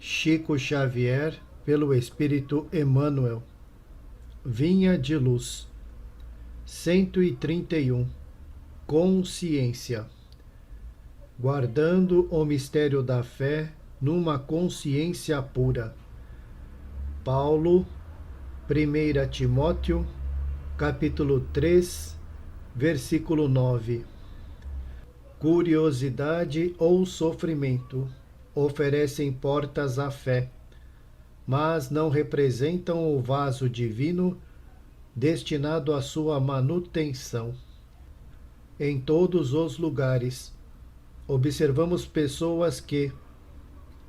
Chico Xavier, pelo Espírito Emmanuel. Vinha de Luz. 131. Consciência. Guardando o mistério da fé numa consciência pura. Paulo, 1 Timóteo, capítulo 3, versículo 9. Curiosidade ou sofrimento oferecem portas à fé, mas não representam o vaso divino destinado à sua manutenção. Em todos os lugares, observamos pessoas que,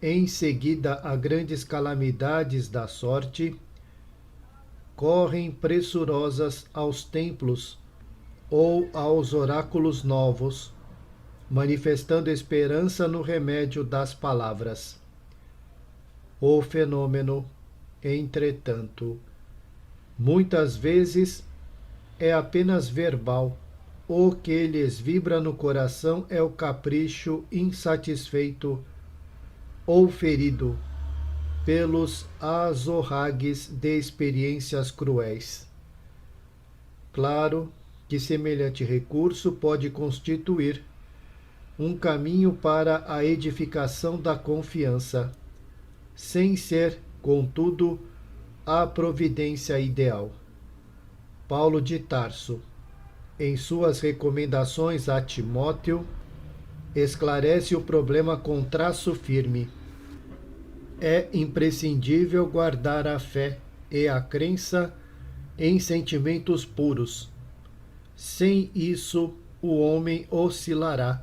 em seguida a grandes calamidades da sorte, correm pressurosas aos templos ou aos oráculos novos, manifestando esperança no remédio das palavras. O fenômeno, entretanto, muitas vezes é apenas verbal. O que lhes vibra no coração é o capricho insatisfeito ou ferido pelos azorragues de experiências cruéis. Claro que semelhante recurso pode constituir um caminho para a edificação da confiança, sem ser, contudo, a providência ideal. Paulo de Tarso, em suas recomendações a Timóteo, esclarece o problema com traço firme. É imprescindível guardar a fé e a crença em sentimentos puros. Sem isso, o homem oscilará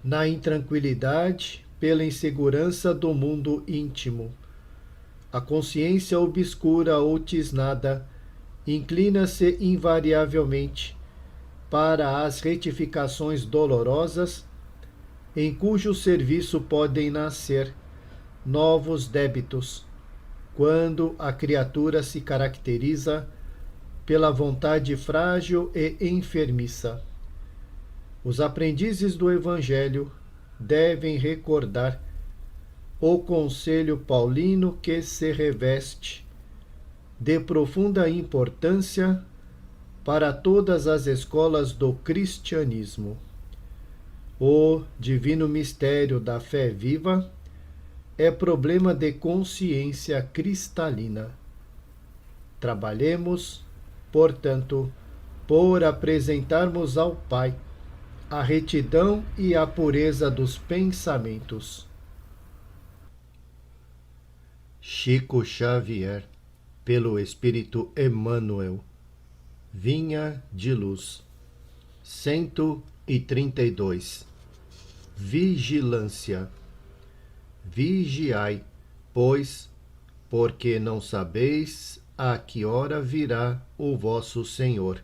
na intranquilidade pela insegurança do mundo íntimo. A consciência obscura ou tisnada inclina-se invariavelmente para as retificações dolorosas, em cujo serviço podem nascer novos débitos, quando a criatura se caracteriza pela vontade frágil e enfermiça. Os aprendizes do Evangelho devem recordar o conselho paulino que se reveste de profunda importância para todas as escolas do cristianismo. O divino mistério da fé viva é problema de consciência cristalina. Trabalhemos, portanto, por apresentarmos ao Pai a retidão e a pureza dos pensamentos. Chico Xavier, pelo Espírito Emmanuel. Vinha de Luz. 132. Vigilância. Vigiai, pois, porque não sabeis a que hora virá o vosso Senhor,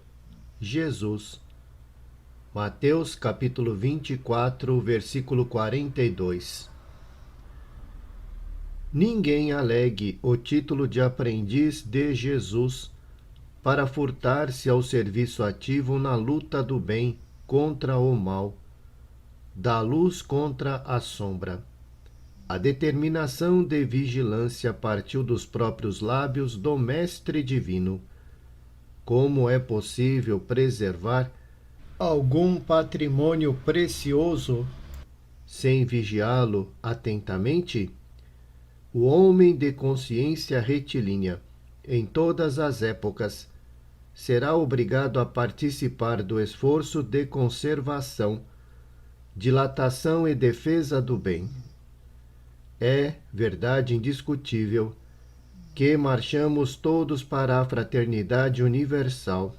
Jesus. Mateus capítulo 24, versículo 42. Ninguém alegue o título de aprendiz de Jesus para furtar-se ao serviço ativo na luta do bem contra o mal, da luz contra a sombra. A determinação de vigilância partiu dos próprios lábios do Mestre Divino. Como é possível preservar algum patrimônio precioso sem vigiá-lo atentamente? O homem de consciência retilínea, em todas as épocas, será obrigado a participar do esforço de conservação, dilatação e defesa do bem. É verdade indiscutível que marchamos todos para a fraternidade universal,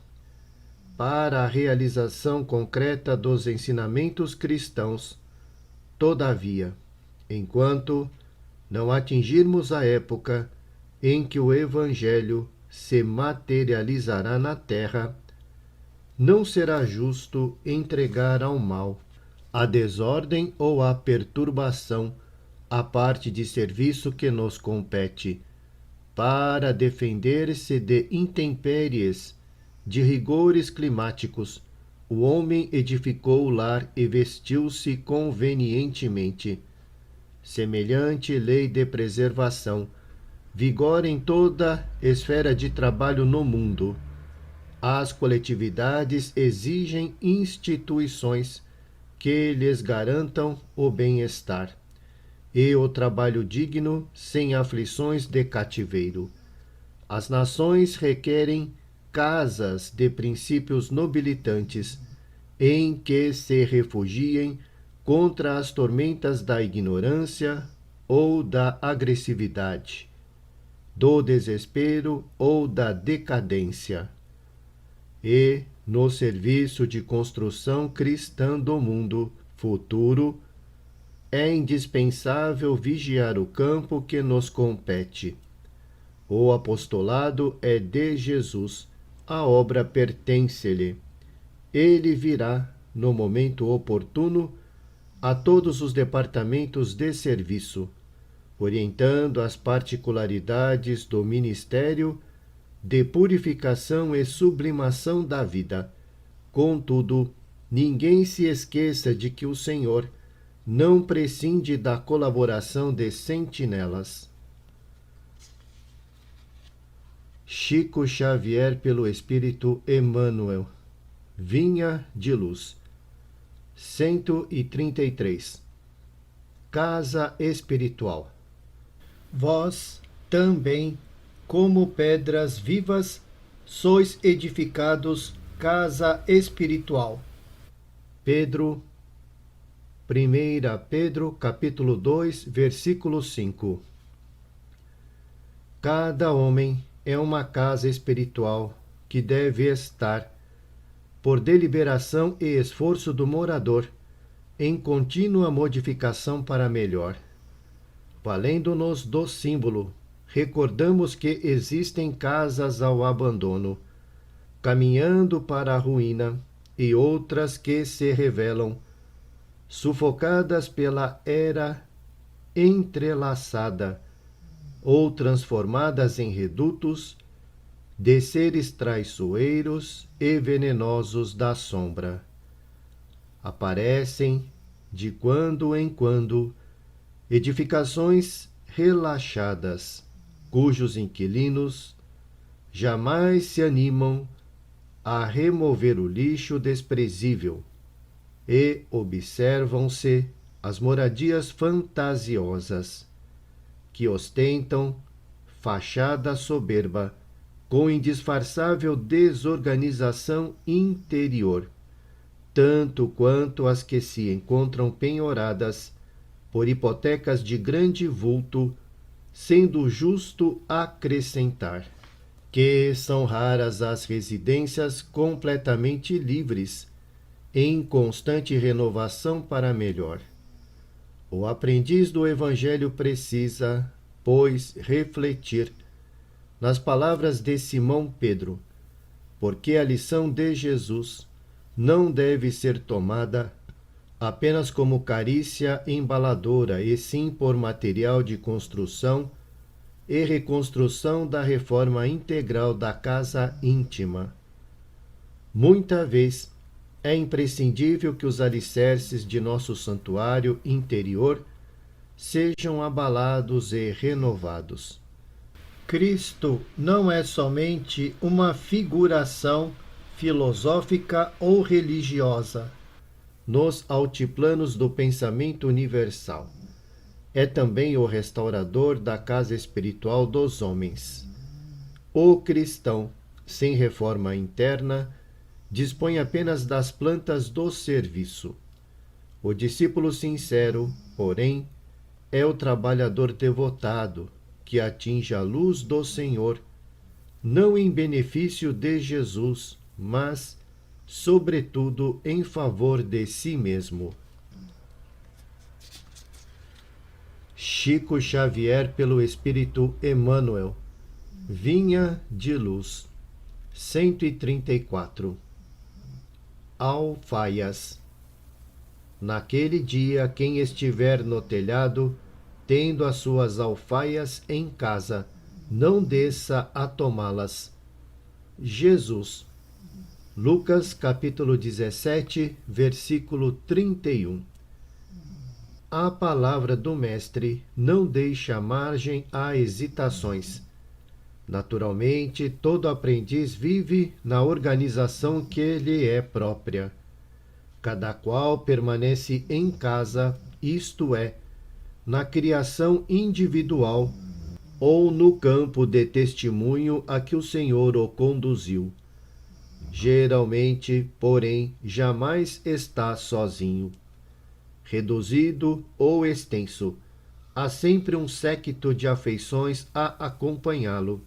para a realização concreta dos ensinamentos cristãos. Todavia, enquanto não atingirmos a época em que o Evangelho se materializará na terra, não será justo entregar ao mal, à desordem ou à perturbação a parte de serviço que nos compete, para defender-se de intempéries, de rigores climáticos. O homem edificou o lar e vestiu-se convenientemente. semelhante lei de preservação vigora em toda esfera de trabalho no mundo. As coletividades exigem instituições que lhes garantam o bem-estar e o trabalho digno sem aflições de cativeiro. As nações requerem casas de princípios nobilitantes em que se refugiem contra as tormentas da ignorância ou da agressividade, do desespero ou da decadência. E, no serviço de construção cristã do mundo futuro, é indispensável vigiar o campo que nos compete. O apostolado é de Jesus, a obra pertence-lhe. Ele virá, no momento oportuno, a todos os departamentos de serviço, orientando as particularidades do ministério de purificação e sublimação da vida. Contudo, ninguém se esqueça de que o Senhor não prescinde da colaboração de sentinelas. Chico Xavier pelo Espírito Emmanuel. Vinha de Luz. 133. Casa espiritual. Vós também, como pedras vivas, sois edificados casa espiritual. Pedro, 1 Pedro, capítulo 2, versículo 5. Cada homem é uma casa espiritual que deve estar, por deliberação e esforço do morador, em contínua modificação para melhor. Valendo-nos do símbolo, recordamos que existem casas ao abandono, caminhando para a ruína, e outras que se revelam, sufocadas pela era entrelaçada, ou transformadas em redutos de seres traiçoeiros e venenosos da sombra. Aparecem, de quando em quando, edificações relaxadas, cujos inquilinos jamais se animam a remover o lixo desprezível, e observam-se as moradias fantasiosas, que ostentam fachada soberba, com indisfarçável desorganização interior, tanto quanto as que se encontram penhoradas por hipotecas de grande vulto, sendo justo acrescentar que são raras as residências completamente livres, em constante renovação para melhor. O aprendiz do Evangelho precisa, pois, refletir nas palavras de Simão Pedro, porque a lição de Jesus não deve ser tomada apenas como carícia embaladora, e sim por material de construção e reconstrução da reforma integral da casa íntima. Muita vez é imprescindível que os alicerces de nosso santuário interior sejam abalados e renovados. Cristo não é somente uma figuração filosófica ou religiosa nos altiplanos do pensamento universal. É também o restaurador da casa espiritual dos homens. O cristão, sem reforma interna, dispõe apenas das plantas do serviço. O discípulo sincero, porém, é o trabalhador devotado, que atinge a luz do Senhor, não em benefício de Jesus, mas, sobretudo, em favor de si mesmo. Chico Xavier pelo Espírito Emmanuel. Vinha de Luz. 134. Alfaias. Naquele dia, quem estiver no telhado, tendo as suas alfaias em casa, não desça a tomá-las. Jesus. Lucas capítulo 17, versículo 31. a palavra do Mestre não deixa margem a hesitações. Naturalmente, todo aprendiz vive na organização que lhe é própria. Cada qual permanece em casa, isto é, na criação individual ou no campo de testemunho a que o Senhor o conduziu. Geralmente, porém, jamais está sozinho. Reduzido ou extenso, há sempre um séquito de afeições a acompanhá-lo.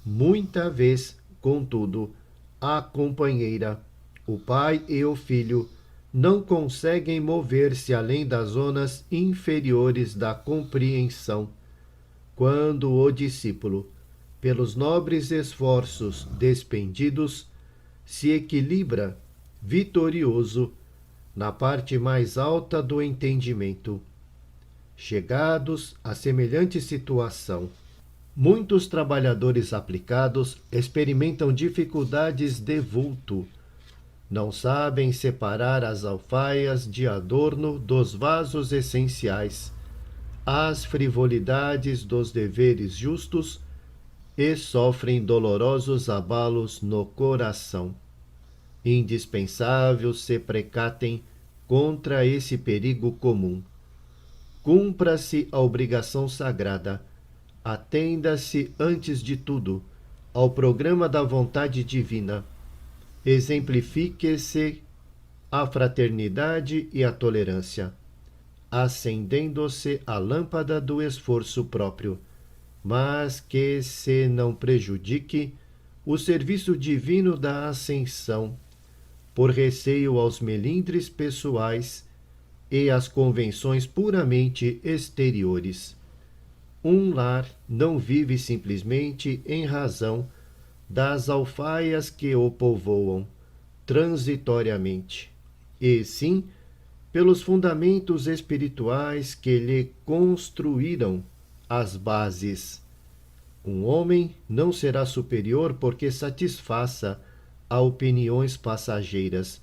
Muita vez, contudo, a companheira, o pai e o filho, não conseguem mover-se além das zonas inferiores da compreensão, quando o discípulo, pelos nobres esforços despendidos, se equilibra, vitorioso, na parte mais alta do entendimento. Chegados a semelhante situação, muitos trabalhadores aplicados experimentam dificuldades de vulto. Não sabem separar as alfaias de adorno dos vasos essenciais, as frivolidades dos deveres justos, e sofrem dolorosos abalos no coração. Indispensável se precatem contra esse perigo comum. Cumpra-se a obrigação sagrada. Atenda-se, antes de tudo, ao programa da vontade divina. Exemplifique-se a fraternidade e a tolerância, acendendo-se a lâmpada do esforço próprio, mas que se não prejudique o serviço divino da ascensão, por receio aos melindres pessoais e às convenções puramente exteriores. Um lar não vive simplesmente em razão das alfaias que o povoam transitoriamente, e sim pelos fundamentos espirituais que lhe construíram as bases. Um homem não será superior porque satisfaça a opiniões passageiras,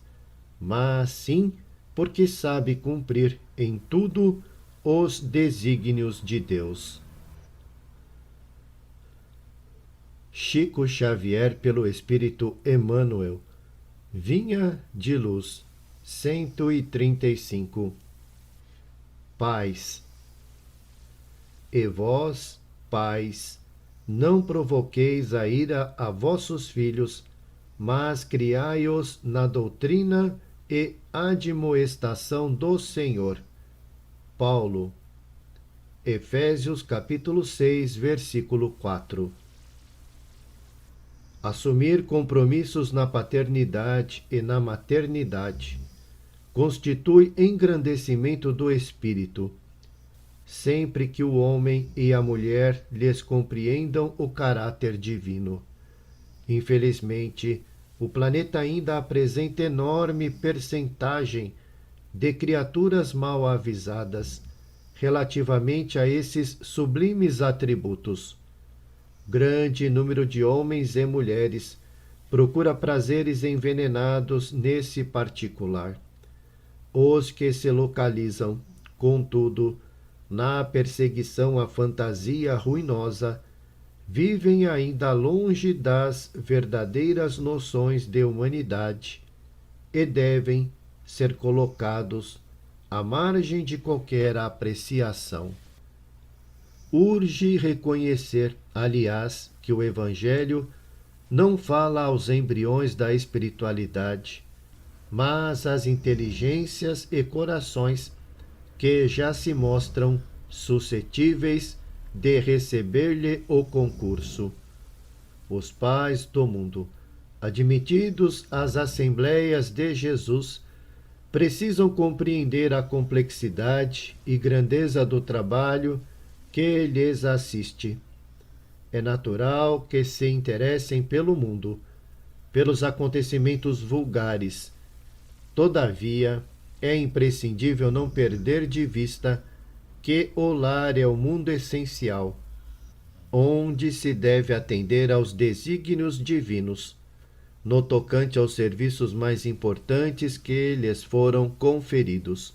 mas sim porque sabe cumprir em tudo os desígnios de Deus. Chico Xavier, pelo Espírito Emmanuel. Vinha de Luz, 135. Pais. E vós, pais, não provoqueis a ira a vossos filhos, mas criai-os na doutrina e admoestação do Senhor. Paulo. Efésios capítulo 6, versículo 4. Assumir compromissos na paternidade e na maternidade constitui engrandecimento do espírito, sempre que o homem e a mulher lhes compreendam o caráter divino. Infelizmente, o planeta ainda apresenta enorme percentagem de criaturas mal avisadas relativamente a esses sublimes atributos. Grande número de homens e mulheres procura prazeres envenenados nesse particular. Os que se localizam, contudo, na perseguição à fantasia ruinosa, vivem ainda longe das verdadeiras noções de humanidade e devem ser colocados à margem de qualquer apreciação. Urge reconhecer, aliás, que o Evangelho não fala aos embriões da espiritualidade, mas às inteligências e corações que já se mostram suscetíveis de receber-lhe o concurso. Os pais do mundo, admitidos às assembleias de Jesus, precisam compreender a complexidade e grandeza do trabalho que lhes assiste. É natural que se interessem pelo mundo, pelos acontecimentos vulgares. Todavia, é imprescindível não perder de vista que o lar é o mundo essencial, onde se deve atender aos desígnios divinos, no tocante aos serviços mais importantes que lhes foram conferidos.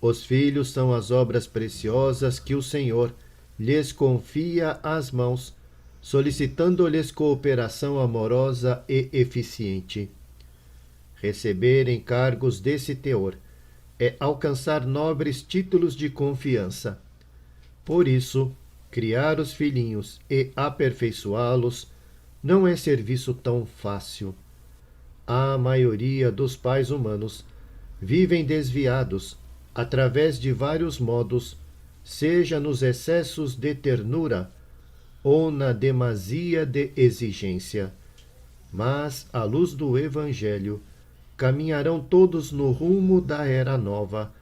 Os filhos são as obras preciosas que o Senhor lhes confia às mãos, solicitando-lhes cooperação amorosa e eficiente. Receber encargos desse teor é alcançar nobres títulos de confiança. Por isso, criar os filhinhos e aperfeiçoá-los não é serviço tão fácil. A maioria dos pais humanos vivem desviados através de vários modos, seja nos excessos de ternura ou na demasia de exigência. Mas, à luz do Evangelho, caminharão todos no rumo da era nova,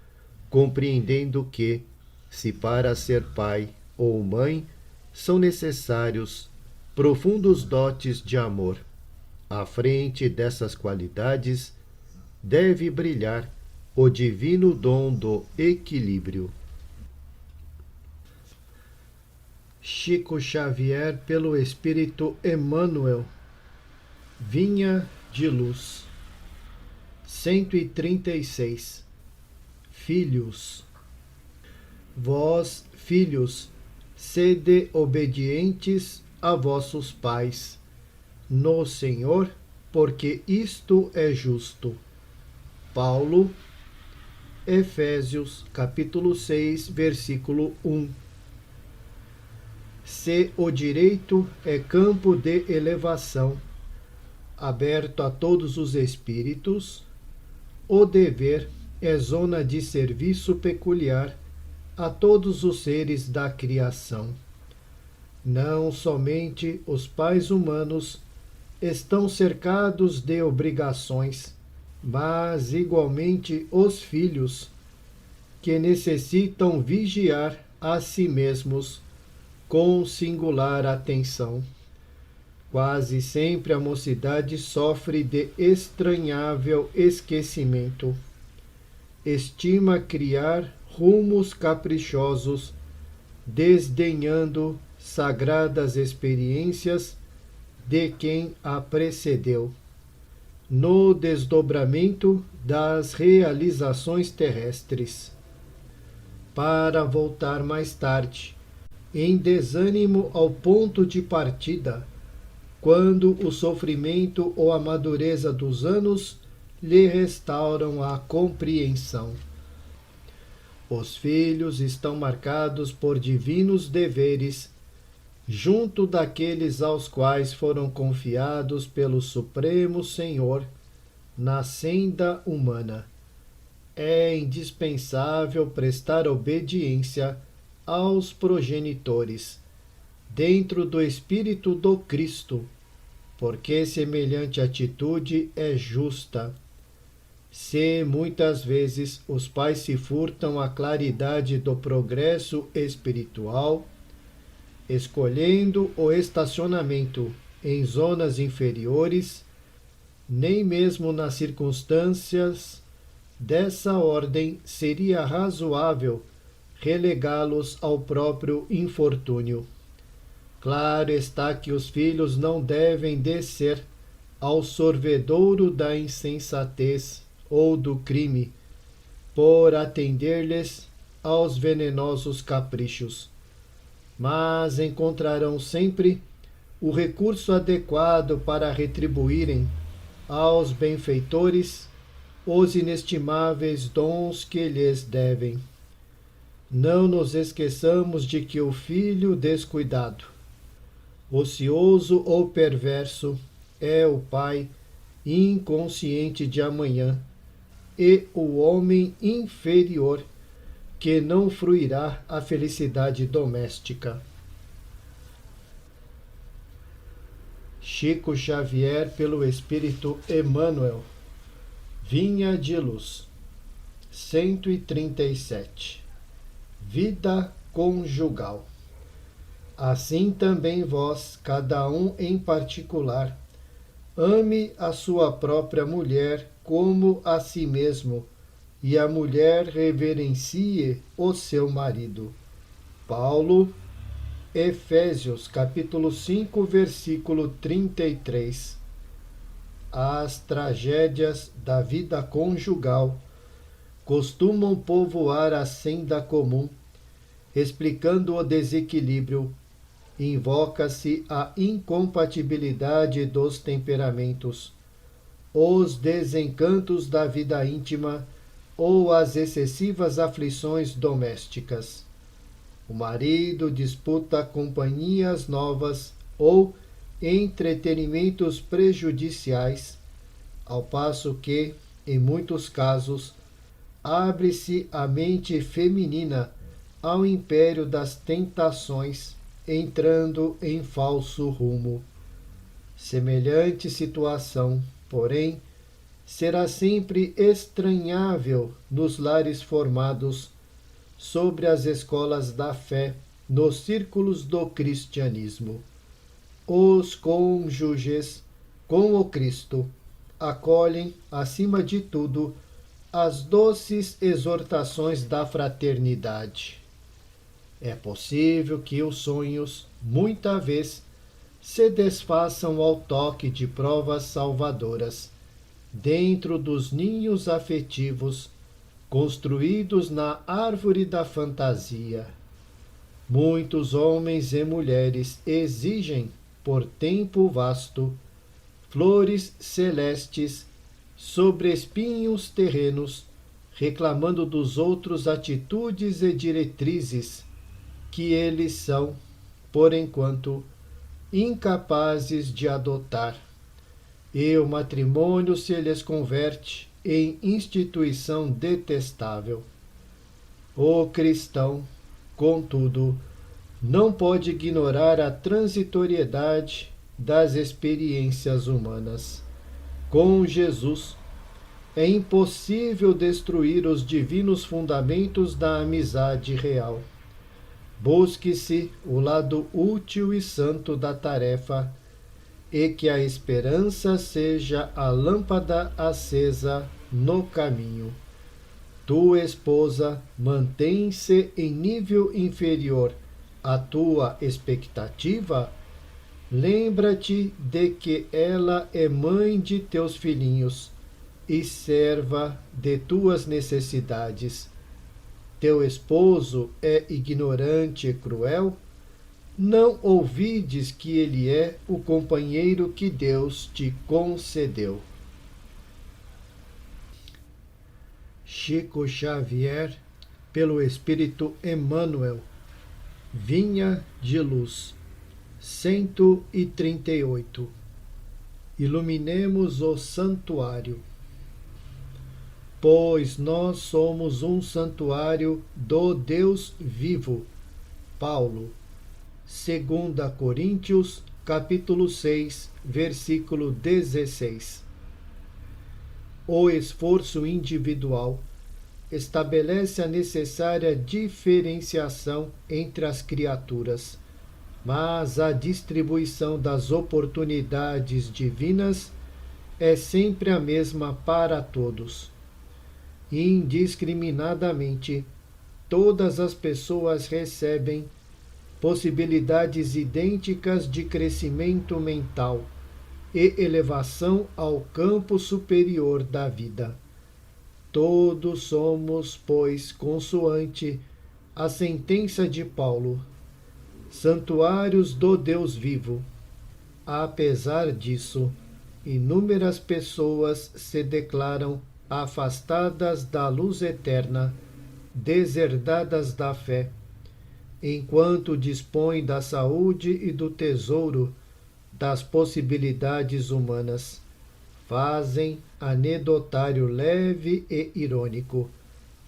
compreendendo que, se para ser pai ou mãe são necessários profundos dotes de amor, à frente dessas qualidades deve brilhar o divino dom do equilíbrio. Chico Xavier, pelo Espírito Emmanuel, Vinha de Luz. 136. Filhos. Vós, filhos, sede obedientes a vossos pais, no Senhor, porque isto é justo. Paulo, Efésios, capítulo 6, versículo 1. Se o direito é campo de elevação, aberto a todos os espíritos, o dever é zona de serviço peculiar a todos os seres da criação. Não somente os pais humanos estão cercados de obrigações, mas igualmente os filhos, que necessitam vigiar a si mesmos com singular atenção. Quase sempre a mocidade sofre de estranhável esquecimento. Estima criar rumos caprichosos, desdenhando sagradas experiências de quem a precedeu, no desdobramento das realizações terrestres, para voltar mais tarde, em desânimo ao ponto de partida, quando o sofrimento ou a madureza dos anos lhe restauram a compreensão. Os filhos estão marcados por divinos deveres, junto daqueles aos quais foram confiados pelo Supremo Senhor na senda humana. É indispensável prestar obediência aos progenitores, dentro do espírito do Cristo, porque semelhante atitude é justa. Se muitas vezes os pais se furtam à claridade do progresso espiritual, escolhendo o estacionamento em zonas inferiores, nem mesmo nas circunstâncias dessa ordem seria razoável relegá-los ao próprio infortúnio. Claro está que os filhos não devem descer ao sorvedouro da insensatez ou do crime, por atender-lhes aos venenosos caprichos, mas encontrarão sempre o recurso adequado para retribuírem aos benfeitores os inestimáveis dons que lhes devem. Não nos esqueçamos de que o filho descuidado, ocioso ou perverso, é o pai inconsciente de amanhã e o homem inferior que não fruirá a felicidade doméstica. Chico Xavier, pelo Espírito Emmanuel, Vinha de Luz. 137. Vida conjugal. Assim também vós, cada um em particular, ame a sua própria mulher como a si mesmo, e a mulher reverencie o seu marido. Paulo, Efésios, capítulo 5, versículo 33. As tragédias da vida conjugal costumam povoar a senda comum, explicando o desequilíbrio. Invoca-se a incompatibilidade dos temperamentos, os desencantos da vida íntima ou as excessivas aflições domésticas. O marido disputa companhias novas ou entretenimentos prejudiciais, ao passo que, em muitos casos, abre-se a mente feminina ao império das tentações, entrando em falso rumo. Semelhante situação, porém, será sempre estranhável nos lares formados sobre as escolas da fé, nos círculos do cristianismo. Os cônjuges com o Cristo acolhem, acima de tudo, as doces exortações da fraternidade. É possível que os sonhos, muita vez, se desfaçam ao toque de provas salvadoras, dentro dos ninhos afetivos construídos na árvore da fantasia. Muitos homens e mulheres exigem, por tempo vasto, flores celestes sobre espinhos terrenos, reclamando dos outros atitudes e diretrizes que eles são, por enquanto, incapazes de adotar. E o matrimônio se lhes converte em instituição detestável. O cristão, contudo, não pode ignorar a transitoriedade das experiências humanas. Com Jesus, é impossível destruir os divinos fundamentos da amizade real. Busque-se o lado útil e santo da tarefa, e que a esperança seja a lâmpada acesa no caminho. Tua esposa mantém-se em nível inferior à tua expectativa? Lembra-te de que ela é mãe de teus filhinhos e serva de tuas necessidades. Teu esposo é ignorante e cruel? Não ouvides que ele é o companheiro que Deus te concedeu. Chico Xavier, pelo Espírito Emmanuel, Vinha de Luz, 138. Iluminemos o santuário. Pois nós somos um santuário do Deus vivo. Paulo, 2 Coríntios, capítulo 6, versículo 16. O esforço individual estabelece a necessária diferenciação entre as criaturas, mas a distribuição das oportunidades divinas é sempre a mesma para todos. Indiscriminadamente, todas as pessoas recebem possibilidades idênticas de crescimento mental e elevação ao campo superior da vida. Todos somos, pois, consoante a sentença de Paulo, santuários do Deus vivo. Apesar disso, inúmeras pessoas se declaram afastadas da luz eterna, deserdadas da fé, enquanto dispõem da saúde e do tesouro das possibilidades humanas. Fazem anedotário leve e irônico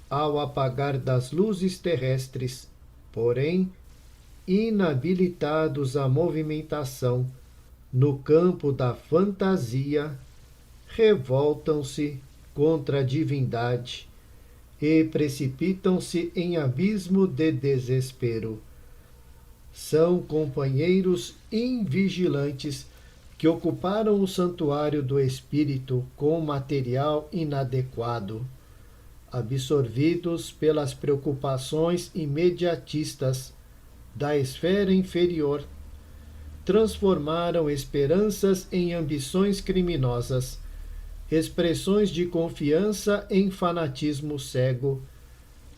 ao apagar das luzes terrestres, porém, inabilitados à movimentação no campo da fantasia, revoltam-se contra a divindade e precipitam-se em abismo de desespero. São companheiros invigilantes que ocuparam o santuário do espírito com material inadequado, absorvidos pelas preocupações imediatistas da esfera inferior, transformaram esperanças em ambições criminosas expressões de confiança em fanatismo cego,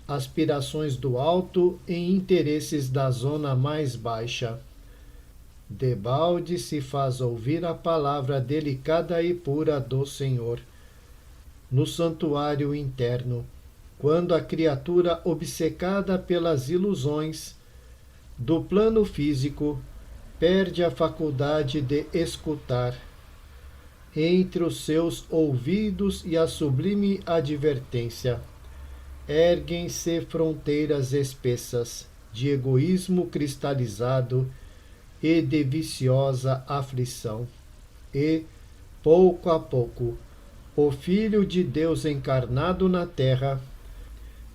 aspirações do alto em interesses da zona mais baixa. Debalde se faz ouvir a palavra delicada e pura do Senhor. No santuário interno, quando a criatura obcecada pelas ilusões do plano físico perde a faculdade de escutar, entre os seus ouvidos e a sublime advertência, erguem-se fronteiras espessas de egoísmo cristalizado e de viciosa aflição. E, pouco a pouco, o Filho de Deus encarnado na terra,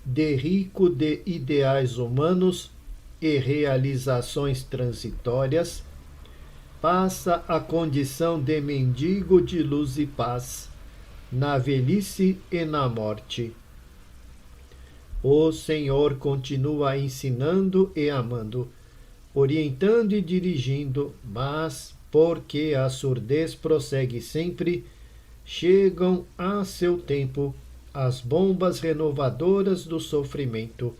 de rico de ideais humanos e realizações transitórias, passa a condição de mendigo de luz e paz, na velhice e na morte. O Senhor continua ensinando e amando, orientando e dirigindo, mas, porque a surdez prossegue sempre, chegam a seu tempo as bombas renovadoras do sofrimento,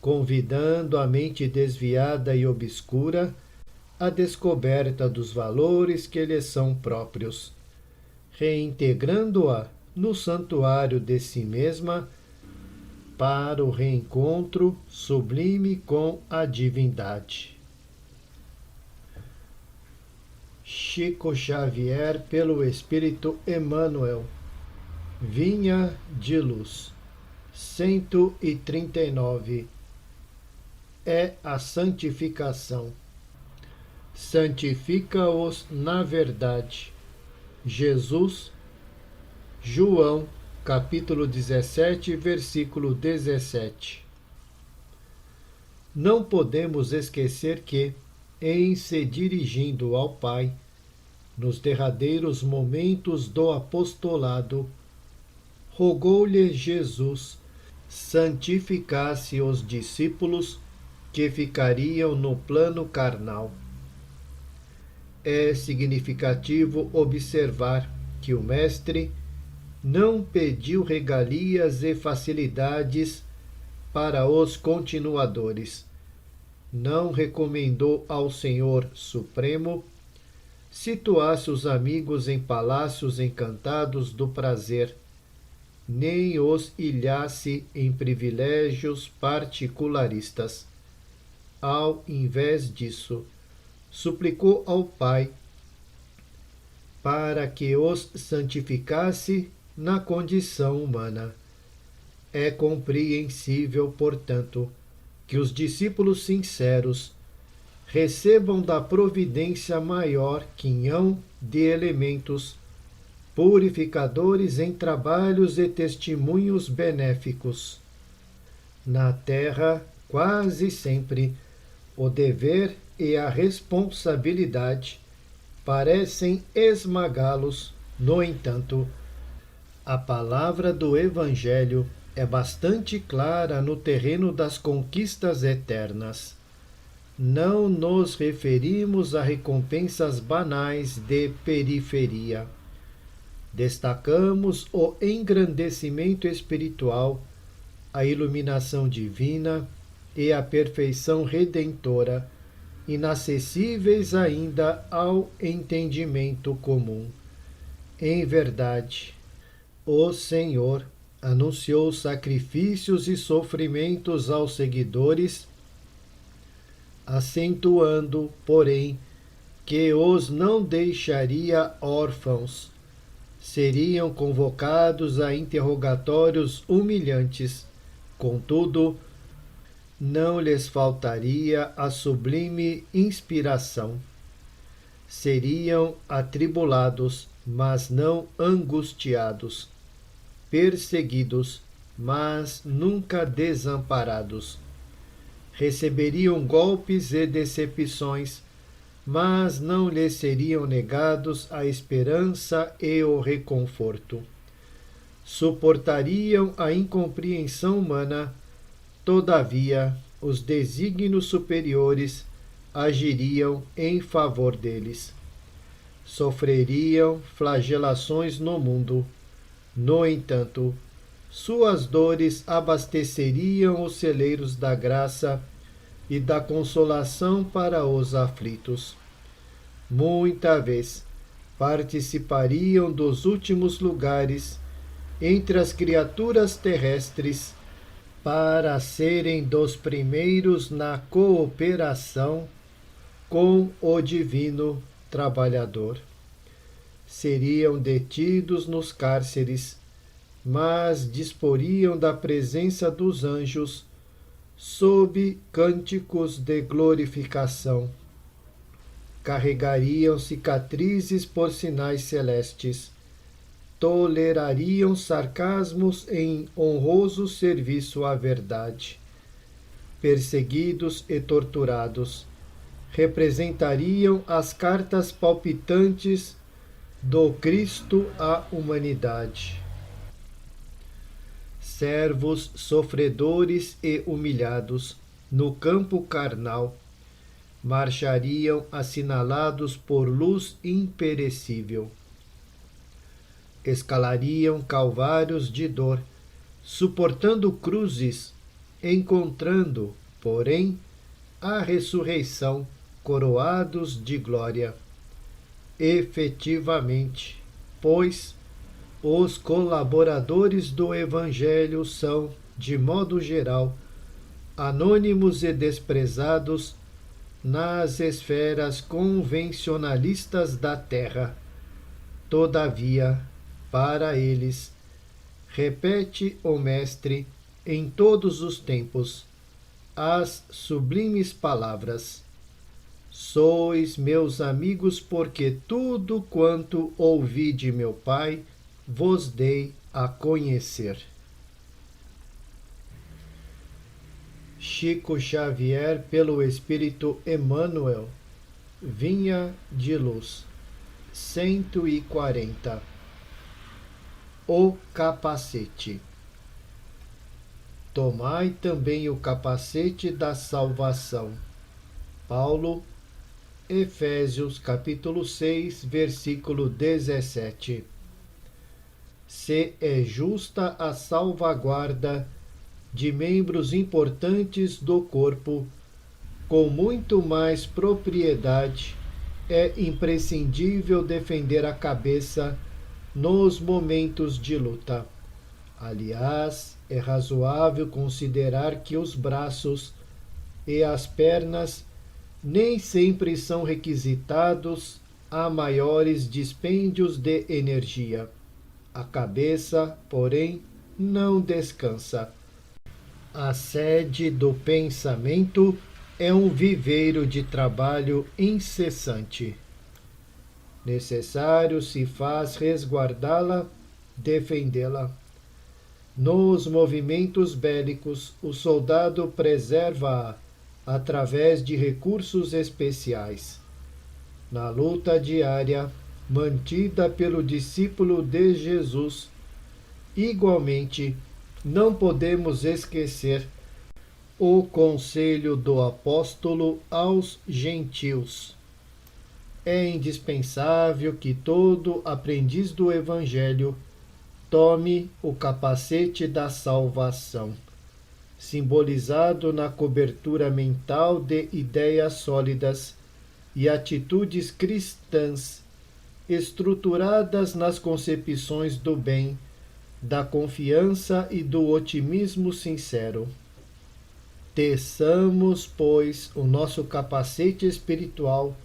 convidando a mente desviada e obscura à descoberta dos valores que lhes são próprios, reintegrando-a no santuário de si mesma para o reencontro sublime com a divindade. Chico Xavier, pelo Espírito Emmanuel. Vinha de Luz. 139. É a santificação. Santifica-os na verdade. Jesus, João, capítulo 17, versículo 17. Não podemos esquecer que, em se dirigindo ao Pai, nos derradeiros momentos do apostolado, rogou-lhe Jesus santificasse os discípulos que ficariam no plano carnal. É significativo observar que o Mestre não pediu regalias e facilidades para os continuadores. Não recomendou ao Senhor Supremo situasse os amigos em palácios encantados do prazer, nem os ilhasse em privilégios particularistas. Ao invés disso, suplicou ao Pai para que os santificasse na condição humana. É compreensível, portanto, que os discípulos sinceros recebam da providência maior quinhão de elementos purificadores em trabalhos e testemunhos benéficos. Na terra, quase sempre, o dever e a responsabilidade parecem esmagá-los. No entanto, a palavra do Evangelho é bastante clara no terreno das conquistas eternas. Não nos referimos a recompensas banais de periferia. Destacamos o engrandecimento espiritual, a iluminação divina e a perfeição redentora, inacessíveis ainda ao entendimento comum. Em verdade, o Senhor anunciou sacrifícios e sofrimentos aos seguidores, acentuando, porém, que os não deixaria órfãos. Seriam convocados a interrogatórios humilhantes. Contudo, não lhes faltaria a sublime inspiração. Seriam atribulados, mas não angustiados, perseguidos, mas nunca desamparados. Receberiam golpes e decepções, mas não lhes seriam negados a esperança e o reconforto. Suportariam a incompreensão humana, todavia os desígnios superiores agiriam em favor deles. Sofreriam flagelações no mundo, No entanto, suas dores abasteceriam os celeiros da graça e da consolação para os aflitos. Muita vez participariam dos últimos lugares entre as criaturas terrestres para serem dos primeiros na cooperação com o divino trabalhador. Seriam detidos nos cárceres, mas disporiam da presença dos anjos sob cânticos de glorificação. Carregariam cicatrizes por sinais celestes, tolerariam sarcasmos em honroso serviço à verdade. Perseguidos e torturados, representariam as cartas palpitantes do Cristo à humanidade. Servos sofredores e humilhados no campo carnal, marchariam assinalados por luz imperecível. Escalariam calvários de dor, suportando cruzes, encontrando, porém, a ressurreição, coroados de glória. Efetivamente, pois, os colaboradores do Evangelho são, de modo geral, anônimos e desprezados nas esferas convencionalistas da terra. Todavia, para eles, repete o Mestre em todos os tempos as sublimes palavras: sois meus amigos, porque tudo quanto ouvi de meu Pai vos dei a conhecer. Chico Xavier, pelo Espírito Emmanuel, Vinha de Luz, 140. O capacete. Tomai também o capacete da salvação. Paulo, Efésios capítulo 6, versículo 17. Se é justa a salvaguarda de membros importantes do corpo, com muito mais propriedade é imprescindível defender a cabeça nos momentos de luta. Aliás, é razoável considerar que os braços e as pernas nem sempre são requisitados a maiores dispêndios de energia. A cabeça, porém, não descansa. A sede do pensamento é um viveiro de trabalho incessante. Necessário se faz resguardá-la, defendê-la. Nos movimentos bélicos, o soldado preserva-a através de recursos especiais. Na luta diária, mantida pelo discípulo de Jesus, igualmente, não podemos esquecer o conselho do apóstolo aos gentios. É indispensável que todo aprendiz do Evangelho tome o capacete da salvação, simbolizado na cobertura mental de ideias sólidas e atitudes cristãs, estruturadas nas concepções do bem, da confiança e do otimismo sincero. Teçamos, pois, o nosso capacete espiritual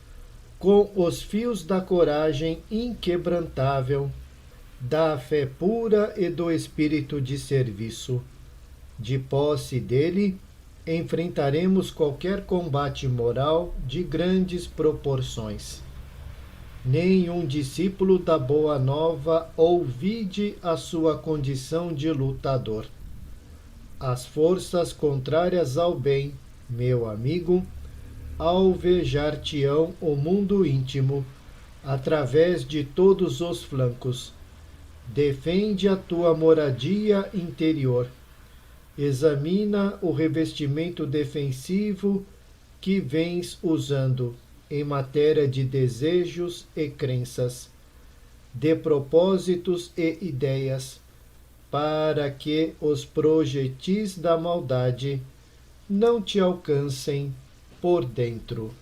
com os fios da coragem inquebrantável, da fé pura e do espírito de serviço. De posse dele, enfrentaremos qualquer combate moral de grandes proporções. Nenhum discípulo da Boa Nova ouvide a sua condição de lutador. As forças contrárias ao bem, meu amigo, alvejar-te-ão o mundo íntimo, através de todos os flancos. Defende a tua moradia interior. Examina o revestimento defensivo que vens usando em matéria de desejos e crenças, de propósitos e ideias, para que os projetis da maldade não te alcancem por dentro.